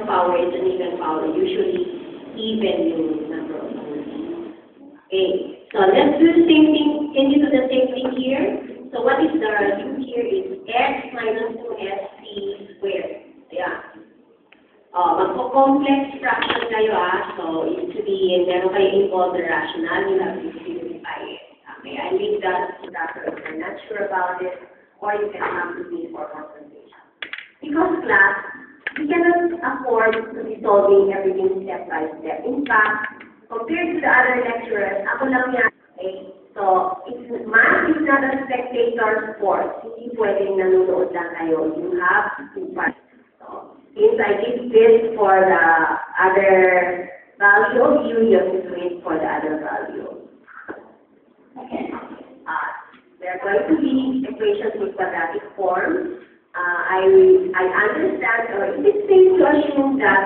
power is an even power. Usually, even yung number of moles. Okay, so let's do the same thing. Can you do the same thing here? So what is the root here is x minus 2st squared. Ayan. Magpo-complex fraction kayo So, it to be, meron kayo involved rational, you have to simplify it. Okay, I leave that to Dr. If you're not sure about it, or you can come to me for consultation. Because class, we cannot afford to be solving everything step by step. In fact, compared to the other lecturers, ako lang yan. Okay? So, math is not a spectator sport. Hindi pwedeng nanonood lang kayo. You have to fight. So, since I did this for the other value, you have to do it for the other value. Okay. There are going to be equations with quadratic form. I understand, or it is safe to assume that